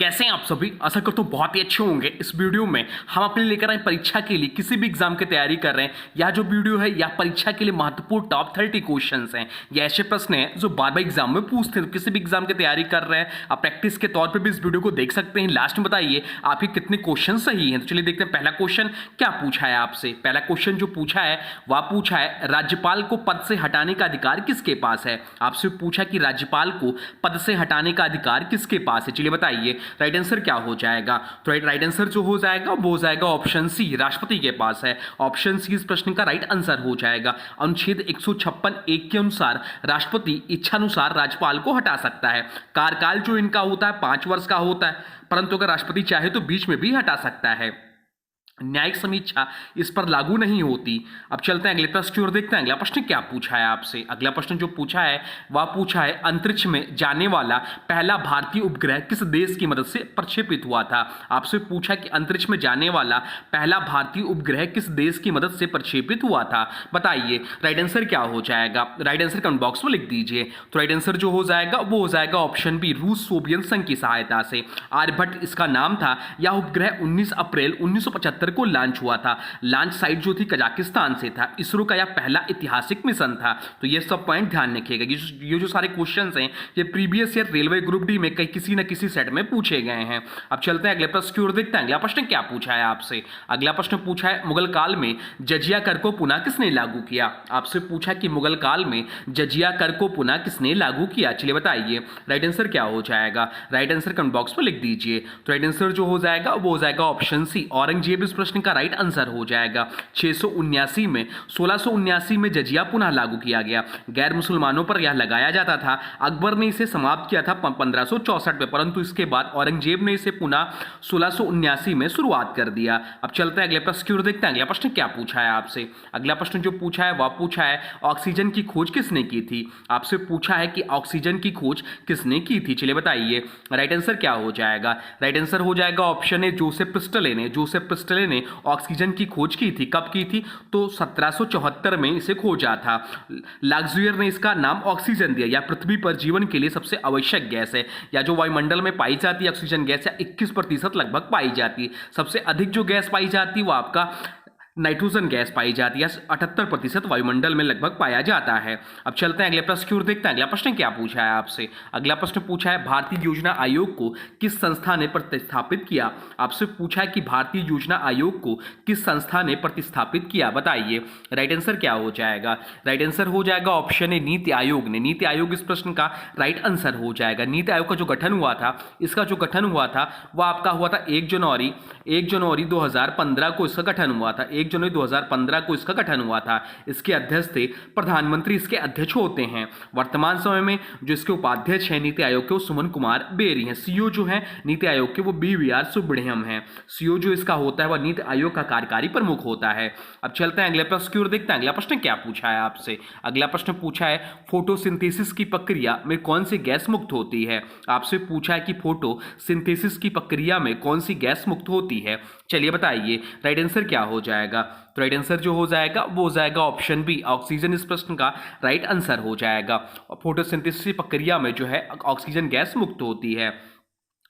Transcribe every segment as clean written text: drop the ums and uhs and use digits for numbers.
कैसे हैं आप सभी। आशा करता हूँ बहुत ही अच्छे होंगे। इस वीडियो में हम अपने लेकर आए परीक्षा के लिए, किसी भी एग्जाम की तैयारी कर रहे हैं, यह जो वीडियो है यह परीक्षा के लिए महत्वपूर्ण टॉप 30 क्वेश्चंस हैं। ये ऐसे प्रश्न हैं जो बार बार एग्जाम में पूछते हैं। तो किसी भी एग्जाम की तैयारी कर रहे हैं, आप प्रैक्टिस के तौर पर भी इस वीडियो को देख सकते हैं। लास्ट में बताइए आपके कितने क्वेश्चन सही हैं। तो चलिए देखते हैं पहला क्वेश्चन क्या पूछा है आपसे। पहला क्वेश्चन जो पूछा है वह पूछा है राज्यपाल को पद से हटाने का अधिकार किसके पास है। आपसे पूछा कि राज्यपाल को पद से हटाने का अधिकार किसके पास है। चलिए बताइए राइट आंसर क्या हो जाएगा। तो राइट आंसर जो हो जाएगा वो हो जाएगा ऑप्शन सी, राष्ट्रपति के पास है। ऑप्शन सी इस प्रश्न का राइट आंसर हो जाएगा। अनुच्छेद 156(1) के अनुसार राष्ट्रपति इच्छानुसार राज्यपाल को हटा सकता है। कार्यकाल जो इनका होता है 5 वर्ष का होता है, परंतु अगर राष्ट्रपति चाहे तो बीच में भी हटा सकता है। न्यायिक समीक्षा इस पर लागू नहीं होती। अब चलते हैं अगले प्रश्न की ओर, देखते हैं अगला प्रश्न क्या पूछा है आपसे। अगला प्रश्न जो पूछा है वह पूछा है अंतरिक्ष में जाने वाला पहला भारतीय उपग्रह किस देश की मदद से प्रक्षेपित हुआ था। आपसे पूछा कि अंतरिक्ष में जाने वाला पहला भारतीय उपग्रह किस देश की मदद से प्रक्षेपित हुआ था। बताइए राइट आंसर क्या हो जाएगा। राइट आंसर कमेंट बॉक्स में लिख दीजिए। तो राइट आंसर जो हो जाएगा वो हो जाएगा ऑप्शन बी, रूस सोवियत संघ की सहायता से। आर्यभट्ट इसका नाम था। यह उपग्रह 19 अप्रैल 1975 को लॉन्च हुआ था। लॉन्च साइट जो थी कजाकिस्तान से था। इसरो का यह पहला ऐतिहासिक मिशन था। तो ये सब पॉइंट ध्यान रखिएगा। ये जो सारे क्वेश्चंस हैं ये previous year railway group D में कई किसी न किसी सेट में पूछे गए हैं। अब चलते हैं अगले प्रश्न की ओर, देखते हैं अगला प्रश्न क्या पूछा है आपसे। अगला प्रश्न पूछा है मुगल काल में जजिया कर को पुनः किसने लागू किया। आपसे पूछा कि मुगल काल में जजिया कर को पुनः किसने लागू किया। चलिए बताइए राइट आंसर क्या हो जाएगा। राइट आंसर कमेंट बॉक्स में लिख दीजिए। तो राइट आंसर जो हो जाएगा वो हो जाएगा ऑप्शन सी, औरंगजेब इस प्रश्न का राइट आंसर हो जाएगा। 679 में 1679 में जजिया पुनः लागू किया गया। गैर मुसलमानों पर यह लगाया जाता था। अकबर ने इसे समाप्त किया था 1564 में, परंतु इसके बाद औरंगजेब ने इसे पुनः 1679 में शुरुआत कर दिया। अब चलते हैं अगले प्रश्न की ओर, देखते हैं अगला प्रश्न क्या पूछा है आपसे। अगला प्रश्न जो पूछा है वह पूछा है ऑक्सीजन की खोज किसने की थी। आपसे पूछा है कि ऑक्सीजन की खोज किसने की थी। चलिए बताइए राइट आंसर क्या हो जाएगा। राइट आंसर हो जाएगा ऑप्शन ए, जोसेफ प्रिस्टले ने। जोसेफ प्रिस्टले ने ऑक्सीजन की खोज की थी। कब की थी तो 1774 में इसे खोजा था। लाक्सुयर ने इसका नाम ऑक्सीजन दिया। या पृथ्वी पर जीवन के लिए सबसे आवश्यक गैस है, या जो वायुमंडल में पाई जाती है ऑक्सीजन गैस या 21% लगभग पाई जाती है। सबसे अधिक जो गैस पाई जाती है वो आपका नाइट्रोजन गैस पाई जाती है। 78% वायुमंडल में लगभग पाया जाता है। अब चलते हैं अगले प्रश्न की ओर, देखते हैं अगला प्रश्न क्या पूछा है आपसे। अगला प्रश्न पूछा है भारतीय योजना आयोग को किस संस्था ने प्रतिस्थापित किया। आपसे पूछा है कि भारतीय योजना आयोग को किस संस्था ने प्रतिस्थापित किया। बताइए राइट आंसर क्या हो जाएगा। राइट आंसर हो जाएगा ऑप्शन ए, नीति आयोग ने। नीति आयोग इस प्रश्न का राइट आंसर हो जाएगा। नीति आयोग का जो गठन हुआ था, इसका जो गठन हुआ था वह आपका हुआ था 1 जनवरी 2015 को इसका गठन हुआ था। 1 जनवरी 2015 को इसका गठन हुआ था। इसके अध्यक्ष थे प्रधानमंत्री, इसके अध्यक्ष होते हैं। वर्तमान समय में जो इसके उपाध्यक्ष हैं नीति आयोग के वो सुमन कुमार बेरी हैं। सीईओ जो हैं नीति आयोग के वो BVR सुब्रह्मण्यम हैं। सीईओ जो इसका होता है वह नीति आयोग का कार्यकारी प्रमुख होता है। अब चलते हैं अगले प्रश्न की ओर, देखते हैं अगला प्रश्न क्या पूछा है आपसे। अगला प्रश्न पूछा है फोटोसिंथेसिस की प्रक्रिया में कौन सी गैस मुक्त होती है। आपसे पूछा है कि फोटोसिंथेसिस की प्रक्रिया में कौन सी गैस मुक्त होती है। चलिए बताइए राइट आंसर क्या हो जाएगा। तो राइट आंसर जो हो जाएगा वो हो जाएगा ऑप्शन बी, ऑक्सीजन इस प्रश्न का राइट आंसर हो जाएगा। फोटोसिंथेसिस प्रक्रिया में जो है ऑक्सीजन गैस मुक्त होती है।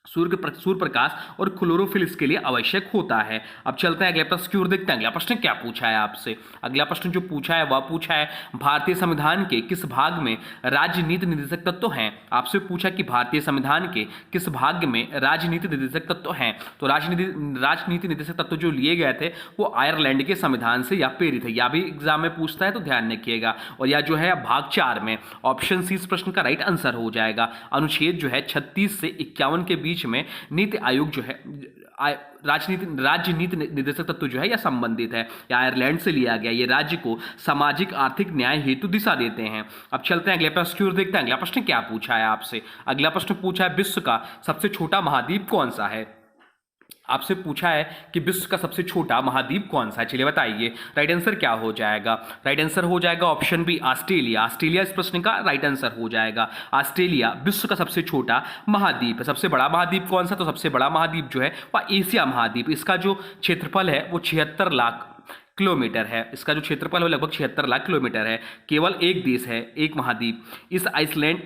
सूर्य प्रकाश और क्लोरोफिल इसके लिए आवश्यक होता है। अब चलते हैं अगले प्रश्न की ओर, देखते हैं अगला प्रश्न क्या पूछा है आपसे। अगला प्रश्न जो पूछा है वह पूछा है भारतीय संविधान के किस भाग में राजनीति निर्देशक तत्व हैं। आपसे पूछा कि भारतीय संविधान के किस भाग में राजनीति निर्देशक तत्व हैं। तो राजनीति निर्देशक तत्व जो लिए गए थे वो आयरलैंड के संविधान से या प्रेरित है। या भी एग्जाम में पूछता है तो ध्यान रखिएगा। और या जो है भाग 4 में ऑप्शन सी इस प्रश्न का राइट आंसर हो जाएगा। अनुच्छेद जो है 36 से 51 के बीच में नीति आयोग जो है राजनीति निर्देशक तत्व जो है यह संबंधित है, या आयरलैंड से लिया गया। ये राज्य को सामाजिक आर्थिक न्याय हेतु दिशा देते हैं। अब चलते हैं अगले प्रश्न की ओर, देखते हैं अगला प्रश्न क्या पूछा है आपसे। अगला प्रश्न पूछा है विश्व का सबसे छोटा महाद्वीप कौन सा है। आपसे पूछा है कि विश्व का सबसे छोटा महाद्वीप कौन सा है। चलिए बताइए राइट आंसर क्या हो जाएगा। राइट आंसर हो जाएगा ऑप्शन बी, ऑस्ट्रेलिया। ऑस्ट्रेलिया इस प्रश्न का राइट आंसर हो जाएगा। ऑस्ट्रेलिया विश्व का सबसे छोटा महाद्वीप है। सबसे बड़ा महाद्वीप कौन सा, तो सबसे बड़ा महाद्वीप जो है वह एशिया महाद्वीप। इसका जो क्षेत्रफल है वो 76 लाख किलोमीटर है। इसका जो क्षेत्रफल है वो लगभग 76 लाख किलोमीटर है। केवल एक देश है, एक महाद्वीप।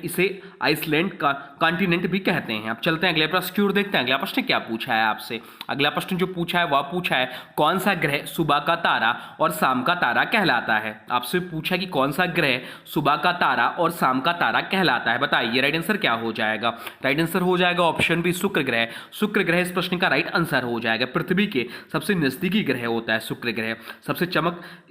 इसे आइसलैंड का कॉन्टिनेंट भी कहते हैं। अब चलते हैं अगले प्रश्न की ओर, देखते हैं अगला प्रश्न क्या पूछा है आपसे। अगला प्रश्न जो पूछा है वह पूछा है कौन सा ग्रह सुबह का तारा और शाम का तारा कहलाता है। आपसे पूछा कि कौन सा ग्रह सुबह का तारा और शाम का तारा कहलाता है, बताइए राइट आंसर क्या हो जाएगा। राइट आंसर हो जाएगा ऑप्शन बी शुक्र ग्रह। शुक्र ग्रह इस प्रश्न का राइट आंसर हो जाएगा। पृथ्वी के सबसे नजदीकी ग्रह होता है शुक्र ग्रह।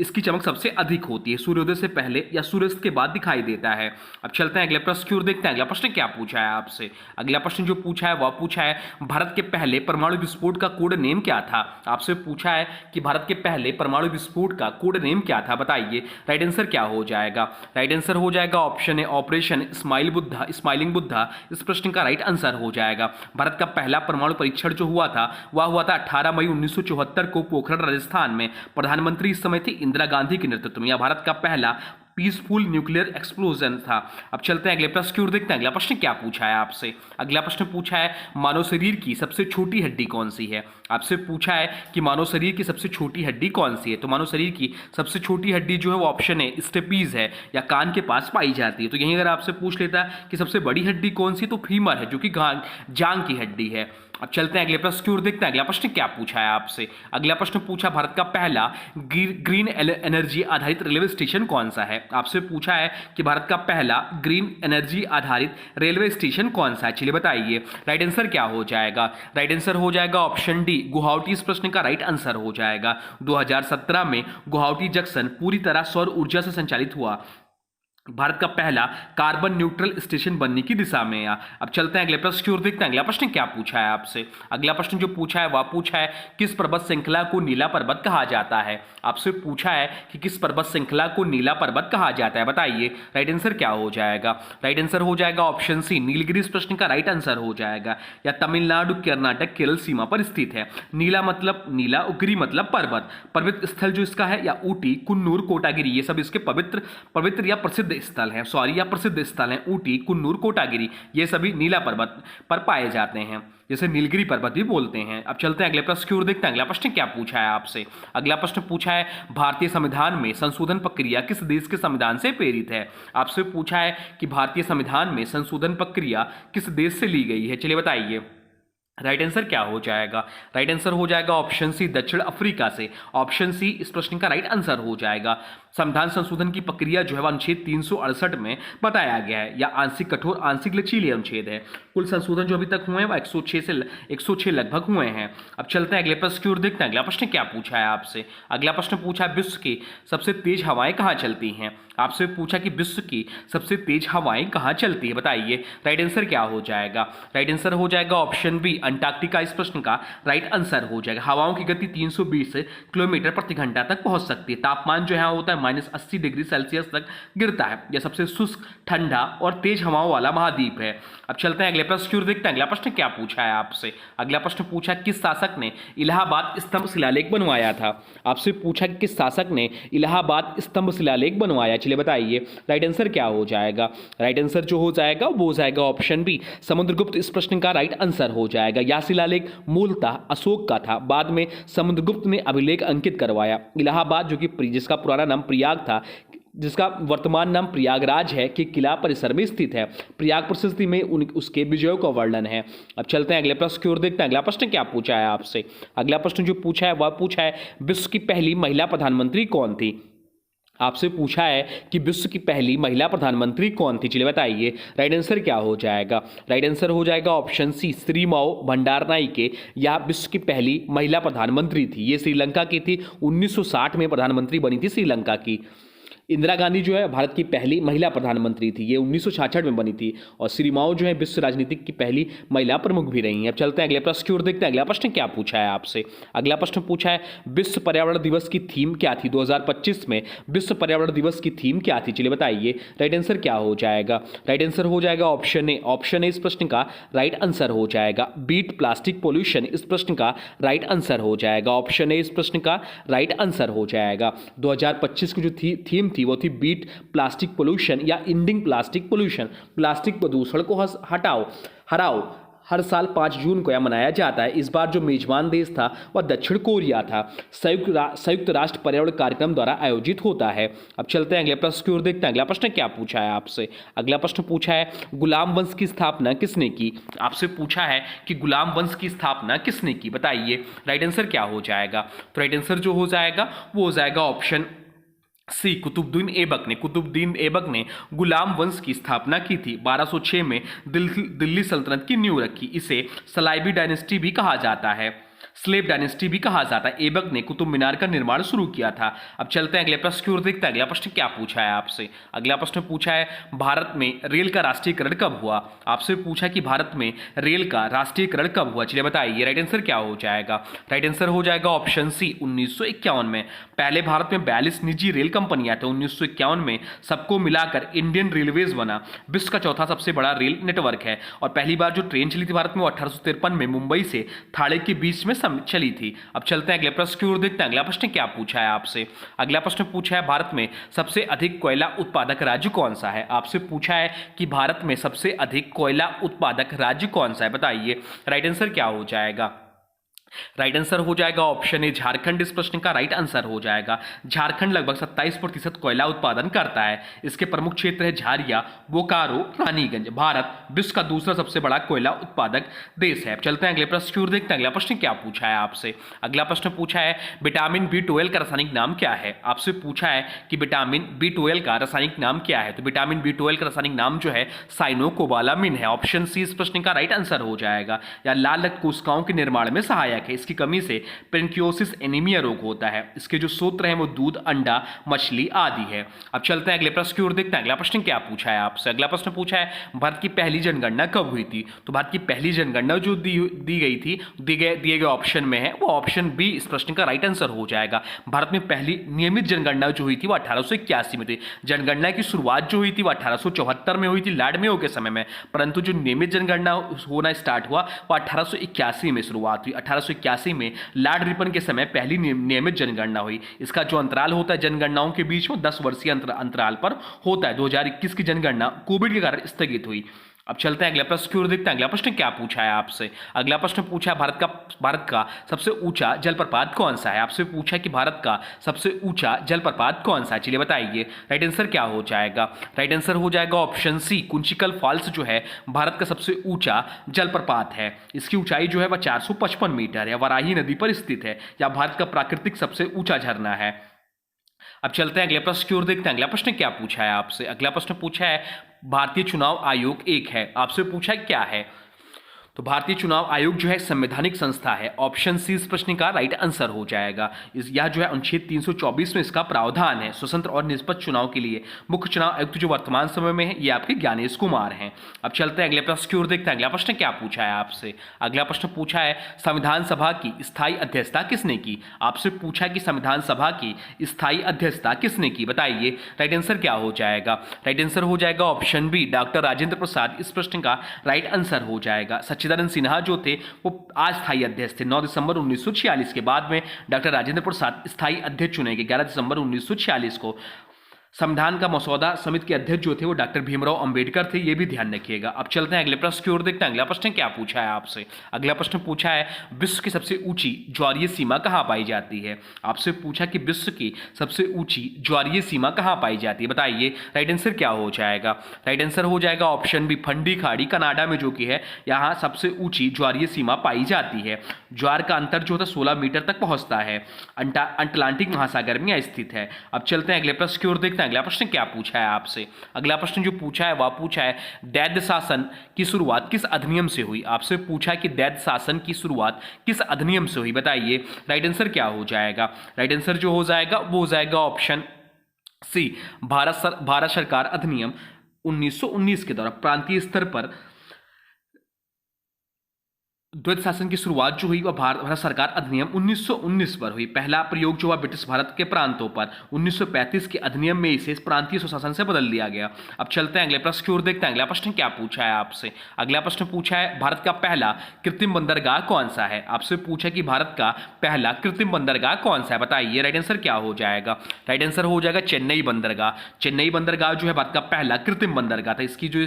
इसकी चमक सबसे अधिक होती है, सूर्योदय से पहले या सूर्यास्त के बाद दिखाई देता है। अब चलते हैं अगले प्रश्न की ओर, देखते हैं अगला प्रश्न क्या पूछा है आपसे। अगला प्रश्न जो पूछा है वह पूछा है भारत के पहले परमाणु विस्फोट का कोड नेम क्या था। आपसे पूछा है कि भारत के पहले परमाणु विस्फोट का कोड नेम क्या था, बताइए राइट आंसर क्या हो जाएगा। राइट आंसर हो जाएगा option A operation smiling Buddha. इस प्रश्न का राइट आंसर हो जाएगा। भारत का पहला परमाणु परीक्षण जो हुआ था वह हुआ था 18 मई 1974 को पोखरण राजस्थान में। प्रधानमंत्री इस समय थी इंदिरा गांधी के नेतृत्व में। यह भारत का पहला पीसफुल न्यूक्लियर एक्सप्लोजन था। अब चलते हैं अगले प्रश्न की ओर, देखते हैं अगला प्रश्न क्या पूछा है आपसे। अगला प्रश्न पूछा है मानव शरीर की सबसे छोटी हड्डी कौन सी है। आपसे पूछा है कि मानव शरीर की सबसे छोटी हड्डी कौन सी है। तो मानव शरीर की सबसे छोटी हड्डी जो है वो ऑप्शन है स्टेपीज है, या कान के पास पाई जाती है। तो यहीं अगर आपसे पूछ लेता कि सबसे बड़ी हड्डी कौन सी, तो फीमर है जो कि जांग की हड्डी है। अब चलते हैं अगले प्रश्न की ओर, देखते हैं अगला प्रश्न क्या पूछा है आपसे। अगला प्रश्न पूछा भारत का पहला ग्रीन एनर्जी आधारित रेलवे स्टेशन कौन सा है। आपसे पूछा है कि भारत का पहला ग्रीन एनर्जी आधारित रेलवे स्टेशन कौन सा है, चलिए बताइए राइट आंसर क्या हो जाएगा। राइट आंसर हो जाएगा ऑप्शन डी गुवाहाटी। इस प्रश्न का राइट आंसर हो जाएगा। 2017 में गुवाहाटी जंक्शन पूरी तरह सौर ऊर्जा से संचालित हुआ। भारत का पहला कार्बन न्यूट्रल स्टेशन बनने की दिशा में। अब चलते हैं अगले प्रश्न की ओर, देखते हैं अगला प्रश्न क्या पूछा है आपसे। अगला प्रश्न जो पूछा है वह पूछा है किस पर्वत श्रृंखला को नीला पर्वत कहा जाता है। आपसे पूछा है कि किस पर्वत श्रृंखला को नीला पर्वत कहा जाता है, बताइए राइट आंसर क्या हो जाएगा। राइट आंसर हो जाएगा ऑप्शन सी नीलगिरी। इस प्रश्न का राइट आंसर हो जाएगा। या तमिलनाडु कर्नाटक केरल सीमा पर स्थित है। नीला मतलब नीला, गिरी मतलब पर्वत। पवित्र स्थल जो इसका है या ऊटी, कुन्नूर, कोटागिरी, ये सब इसके पवित्र या प्रसिद्ध स्थल हैं, या प्रसिद्ध स्थल हैं। ऊटी, कुन्नूर, कोटागिरी ये सभी नीला पर्वत पर पाए जाते हैं, जैसे नीलगिरी पर्वत भी बोलते हैं। अब चलते हैं अगले प्रश्न की ओर, देखते हैं अगला प्रश्न क्या पूछा है आपसे। अगला प्रश्न पूछा है भारतीय संविधान में संशोधन प्रक्रिया किस देश के संविधान से प्रेरित है। आपसे पूछा है कि भारतीय संविधान में संशोधन प्रक्रिया किस देश से ली गई है, चलिए बताइए राइट आंसर क्या हो जाएगा। राइट आंसर हो जाएगा ऑप्शन सी दक्षिण अफ्रीका से। ऑप्शन सी इस प्रश्न का राइट आंसर हो जाएगा। संविधान संशोधन की प्रक्रिया जो है वह अनुच्छेद 368 में बताया गया है, या आंशिक कठोर आंशिक लचीले अनुच्छेद है। कुल संशोधन जो अभी तक हुए हैं वह 106 लगभग हुए हैं। अब चलते हैं अगले प्रश्न की ओर, देखते हैं अगला प्रश्न क्या पूछा है आपसे। अगला प्रश्न पूछा है विश्व की सबसे तेज हवाएं कहाँ चलती हैं। आपसे पूछा कि विश्व की सबसे तेज हवाएं कहाँ चलती है, बताइए राइट आंसर क्या हो जाएगा। राइट आंसर हो जाएगा ऑप्शन बी अंटार्कटिका। इस प्रश्न का राइट आंसर हो जाएगा। हवाओं की गति 320 किलोमीटर प्रति घंटा तक पहुंच सकती है। तापमान जो है होता है -80 डिग्री सेल्सियस तक गिरता है। यह सबसे शुष्क, ठंडा और तेज हवाओं वाला महाद्वीप है। अब चलते हैं अगले प्रश्न की ओर, देखते हैं अगला प्रश्न क्या पूछा है आपसे। अगला प्रश्न पूछा किस शासक ने इलाहाबाद स्तंभ शिलालेख बनवाया था। आपसे पूछा कि किस शासक ने इलाहाबाद स्तंभ शिलालेख बनवाया, चलिए बताइए राइट आंसर क्या हो जाएगा। राइट आंसर जो हो जाएगा वो हो जाएगा ऑप्शन बी समुद्रगुप्त। इस प्रश्न का राइट आंसर हो जाएगा। यह शिलालेख मूलतः अशोक का था, बाद में समुद्रगुप्त ने अभिलेख अंकित करवाया। इलाहाबाद जो कि जिसका पुराना नाम प्रयाग था, जिसका वर्तमान नाम प्रयागराज है, कि किला परिसर में स्थित है। प्रयाग प्रशस्ति में उसके विजयों का वर्णन है। अब चलते हैं अगले प्रश्न की ओर, देखते हैं अगला प्रश्न क्या पूछा है आपसे। अगला प्रश्न जो पूछा है वह पूछा है विश्व की पहली महिला प्रधानमंत्री कौन थी। आपसे पूछा है कि विश्व की पहली महिला प्रधानमंत्री कौन थी, चलिए बताइए राइट आंसर क्या हो जाएगा। राइट आंसर हो जाएगा ऑप्शन सी श्रीमाओ भंडारनाइके। यह विश्व की पहली महिला प्रधानमंत्री थी। ये श्रीलंका की थी। 1960 में प्रधानमंत्री बनी थी श्रीलंका की। इंदिरा गांधी जो है भारत की पहली महिला प्रधानमंत्री थी, ये 1966 में बनी थी। और श्री माओ जो है विश्व राजनीतिक की पहली महिला प्रमुख भी रही हैं। अब चलते हैं अगले प्रश्न की ओर, देखते हैं अगला प्रश्न क्या पूछा है आपसे। अगला प्रश्न पूछा है विश्व पर्यावरण दिवस की थीम क्या थी। 2025 में विश्व पर्यावरण दिवस की थीम क्या थी, चलिए बताइए राइट आंसर क्या हो जाएगा। राइट आंसर हो जाएगा ऑप्शन ए। ऑप्शन ए इस प्रश्न का राइट आंसर हो जाएगा। बीट प्लास्टिक पोल्यूशन इस प्रश्न का राइट आंसर हो जाएगा। ऑप्शन ए इस प्रश्न का राइट आंसर हो जाएगा। 2025 की जो थीम थी वो थी बीट प्लास्टिक पोल्यूशन या इंडिंग प्लास्टिक पोल्यूशन। प्लास्टिक प्रदूषण को हराओ हर साल 5 जून को यह मनाया जाता है। इस बार जो मेजबान देश था वह दक्षिण कोरिया था। संयुक्त राष्ट्र पर्यावरण कार्यक्रम द्वारा आयोजित होता है। अब चलते हैं अगले प्रश्न की ओर, देखते हैं अगला प्रश्न क्या पूछा है आपसे। अगला प्रश्न पूछा है गुलाम वंश की स्थापना किसने की। आपसे पूछा है कि गुलाम वंश की स्थापना किसने की, बताइए राइट आंसर क्या हो जाएगा। तो राइट आंसर जो हो जाएगा वो हो जाएगा ऑप्शन सी, कुतुबुद्दीन ऐबक ने गुलाम वंश की स्थापना की थी। 1206 में दिल्ली सल्तनत की नींव रखी। इसे सलाइबी डायनेस्टी भी कहा जाता है, स्लेव डायनेस्टी भी कहा जाता है। ऐबक ने कुतुब मीनार का निर्माण शुरू किया था। अब चलते हैं अगले प्रश्न की ओर, देखते हैं अगला प्रश्न क्या पूछा है आपसे। अगला प्रश्न पूछा है भारत में रेल का राष्ट्रीयकरण कब हुआ। आपसे पूछा कि भारत में रेल का राष्ट्रीयकरण कब हुआ, चलिए बताइए राइट आंसर क्या हो जाएगा। राइट आंसर हो जाएगा ऑप्शन सी, 1951 में। पहले भारत में 42 निजी रेल कंपनियां थे। 1951 में सबको मिलाकर इंडियन रेलवेज बना। विश्व का चौथा सबसे बड़ा रेल नेटवर्क है। और पहली बार जो ट्रेन चली थी भारत में वो 1853 में मुंबई से थाने के बीच में चली थी। अब चलते हैं अगले प्रश्न की ओर, देखते हैं अगला प्रश्न क्या पूछा है आपसे। अगला प्रश्न पूछा है भारत में सबसे अधिक कोयला उत्पादक राज्य कौन सा है। आपसे पूछा है कि भारत में सबसे अधिक कोयला उत्पादक राज्य कौन सा है, बताइए राइट आंसर क्या हो जाएगा। राइट आंसर हो जाएगा ऑप्शन ए, झारखंड इस प्रश्न का राइट आंसर हो जाएगा। झारखंड लगभग 27% कोयला उत्पादन करता है। इसके प्रमुख क्षेत्र है झारिया, बोकारो, रानीगंज। भारत विश्व का दूसरा सबसे बड़ा कोयला उत्पादक देश है। अब चलते हैं अगले प्रश्न की ओर, देखते हैं अगला प्रश्न क्या पूछा है आपसे। अगला प्रश्न पूछा है विटामिन B12 का रासायनिक नाम क्या है। आपसे पूछा है कि विटामिन B12 का रासायनिक नाम क्या है। तो विटामिन B12 का रासायनिक नाम जो है साइनोकोबालामिन है। ऑप्शन सी इस प्रश्न का राइट आंसर हो जाएगा। या लाल रक्त कोशिकाओं के निर्माण में सहायक है। इसकी कमी से पेनक्रियोसिस एनीमिया रोग होता है। इसके जो स्रोत हैं वो दूध, अंडा, मछली आदि है। अब चलते हैं अगले प्रश्न की ओर, देखते हैं अगला प्रश्न क्या पूछा है आपसे। अगला प्रश्न पूछा है भारत की पहली जनगणना कब हुई थी। तो भारत की पहली जनगणना जो दी गई थी, दिए गए ऑप्शन में है, वो ऑप्शन बी इस प्रश्न का राइट आंसर हो जाएगा। भारत में पहली नियमित जनगणना जो हुई थी वो 1881 में थी। जनगणना की शुरुआत जो हुई थी वो 1874 में हुई थी, लॉर्ड मेयो के समय में। परंतु जो नियमित जनगणना होना स्टार्ट हुआ वो 1881 में शुरुआत हुई। 1881 में लॉर्ड रिपन के समय पहली नियमित जनगणना हुई। इसका जो अंतराल होता है जनगणनाओं के बीच में 10 वर्षीय अंतराल पर होता है। 2021 की जनगणना कोविड के कारण स्थगित हुई। अब चलते हैं अगले प्रश्न की ओर, देखते हैं अगला प्रश्न क्या पूछा है आपसे। अगला प्रश्न पूछा है भारत का सबसे ऊंचा जलप्रपात कौन सा है। आपसे पूछा कि भारत का सबसे ऊंचा जलप्रपात कौन सा है, चलिए बताइए राइट आंसर क्या हो जाएगा। राइट आंसर हो जाएगा ऑप्शन सी, कुंचिकल फॉल्स जो है भारत का सबसे ऊंचा जलप्रपात है। इसकी ऊंचाई जो है वह 455 मीटर है, वाराही नदी पर स्थित है। यह भारत का प्राकृतिक सबसे ऊंचा झरना है। अब चलते हैं अगले प्रश्न की ओर, देखते हैं अगला प्रश्न क्या पूछा है आपसे। अगला प्रश्न पूछा है भारतीय चुनाव आयोग एक है। आपसे पूछा है क्या है। तो भारतीय चुनाव आयोग जो है संवैधानिक संस्था है। ऑप्शन सी इस प्रश्न का राइट आंसर हो जाएगा। यह जो है अनुच्छेद 324 में इसका प्रावधान है। स्वतंत्र और निष्पक्ष चुनाव के लिए मुख्य चुनाव आयुक्त जो वर्तमान समय में है ये आपके ज्ञानेश कुमार हैं। अब चलते हैं अगले प्रश्न की ओर, देखते हैं अगला प्रश्न क्या पूछा है आपसे। अगला प्रश्न पूछा है संविधान सभा की स्थायी अध्यक्षता किसने की। आपसे पूछा कि संविधान सभा की स्थायी अध्यक्षता किसने की, बताइए राइट आंसर क्या हो जाएगा। राइट आंसर हो जाएगा option B, doctor Rajendra Prasad इस प्रश्न का राइट आंसर हो जाएगा। सच्चिदानंद सिन्हा जो थे वो अस्थायी अध्यक्ष थे। 9 दिसंबर 1946 के बाद में डॉक्टर राजेंद्र प्रसाद स्थायी अध्यक्ष चुने गए। 11 दिसंबर 1946 को संविधान का मसौदा समिति के अध्यक्ष जो थे वो डॉक्टर भीमराव अंबेडकर थे, ये भी ध्यान रखिएगा। अब चलते हैं अगले प्रश्न की ओर, देखते हैं अगला प्रश्न क्या पूछा है आपसे। अगला प्रश्न पूछा है विश्व की सबसे ऊंची ज्वारीय सीमा कहाँ पाई जाती है। आपसे पूछा कि विश्व की सबसे ऊंची ज्वारीय सीमा कहाँ पाई जाती है, बताइए राइट आंसर क्या हो जाएगा। राइट आंसर हो जाएगा ऑप्शन बी, फंडी खाड़ी कनाडा में जो कि है यहाँ सबसे ऊंची ज्वारीय सीमा पाई जाती है। ज्वार का अंतर जो होता है 16 मीटर तक पहुंचता है। अटलांटिक महासागर में स्थित है। अब चलते हैं अगले प्रश्न की ओर, देखते हैं अगला प्रश्न क्या पूछा है आपसे। अगला प्रश्न जो पूछा है वह पूछा है दैत्य शासन की शुरुआत किस अधिनियम से हुई। आपसे पूछा है कि दैत्य शासन की शुरुआत किस अधिनियम से हुई, बताइए राइट आंसर क्या हो जाएगा। राइट आंसर जो हो जाएगा वो हो जाएगा ऑप्शन सी, भारत सरकार अधिनियम 1919 के द्वारा प्रांतीय स्तर पर द्वैत शासन की शुरुआत जो हुई वह भारत सरकार अधिनियम 1919 पर हुई। पहला प्रयोग जो हुआ ब्रिटिश भारत के प्रांतों पर 1935 के अधिनियम में इसे प्रांतीय स्वशासन से बदल दिया गया। अब चलते हैं अगले प्रश्न की ओर, देखते हैं अगला प्रश्न क्या पूछा है आपसे। अगला प्रश्न पूछा है भारत का पहला कृत्रिम बंदरगाह कौन सा है। आपसे पूछा कि भारत का पहला कृत्रिम बंदरगाह कौन सा है, बताइए राइट आंसर क्या हो जाएगा। राइट आंसर हो जाएगा चेन्नई बंदरगाह। चेन्नई बंदरगाह जो है भारत का पहला कृत्रिम बंदरगाह था। इसकी जो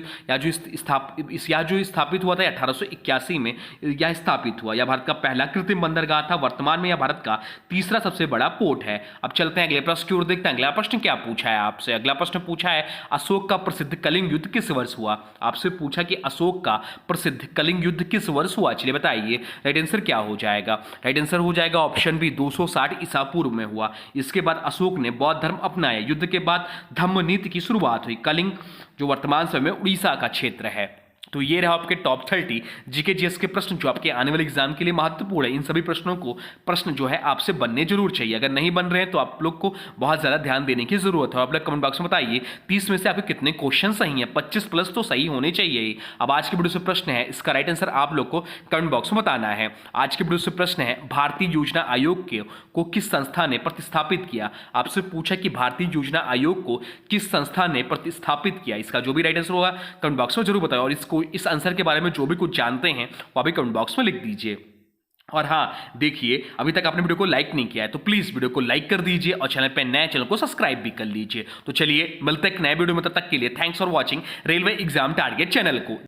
स्थापित हुआ था 1881 में यह स्थापित हुआ। यह भारत का पहला कृत्रिम बंदरगाह था। वर्तमान में यह भारत का तीसरा सबसे बड़ा पोर्ट है। अब चलते हैं अगले प्रश्न की ओर, देखते हैं अगला प्रश्न क्या पूछा है आपसे। अगला प्रश्न पूछा है अशोक का प्रसिद्ध कलिंग युद्ध किस वर्ष हुआ। आपसे पूछा कि अशोक का प्रसिद्ध कलिंग युद्ध किस वर्ष हुआ, चलिए बताइए राइट आंसर क्या हो जाएगा। राइट आंसर हो जाएगा ऑप्शन बी 260 ईसा पूर्व में हुआ। इसके बाद अशोक ने बौद्ध धर्म अपनाया। युद्ध के बाद धम्म नीति की शुरुआत हुई। कलिंग जो वर्तमान समय में उड़ीसा का क्षेत्र है। तो ये रहा आपके टॉप 30 जीके जीएस के प्रश्न जो आपके आने वाले एग्जाम के लिए महत्वपूर्ण है। इन सभी प्रश्नों को प्रश्न जो है आपसे बनने जरूर चाहिए। अगर नहीं बन रहे हैं तो आप लोग को बहुत ज़्यादा ध्यान देने की जरूरत है। आप लोग कमेंट बॉक्स में बताइए 30 में से आपके कितने क्वेश्चन सही हैं। 25 प्लस तो सही होने चाहिए। अब आज के वीडियो से प्रश्न है, इसका राइट आंसर आप लोग को कमेंट बॉक्स में बताना है। आज के वीडियो से प्रश्न है भारतीय योजना आयोग को किस संस्था ने प्रतिस्थापित किया। आपसे पूछा कि भारतीय योजना आयोग को किस संस्था ने प्रतिस्थापित किया। इसका जो भी राइट आंसर होगा कमेंट बॉक्स में जरूर बताओ और इस आंसर के बारे में जो भी कुछ जानते हैं वो अभी कमेंट बॉक्स में लिख दीजिए। और हाँ देखिए, अभी तक आपने वीडियो को लाइक नहीं किया है तो प्लीज वीडियो को लाइक कर दीजिए और चैनल पे नए चैनल को सब्सक्राइब भी कर लीजिए। तो चलिए मिलते हैं एक नए वीडियो में, तब तक के लिए thanks for watching railway exam target channel को।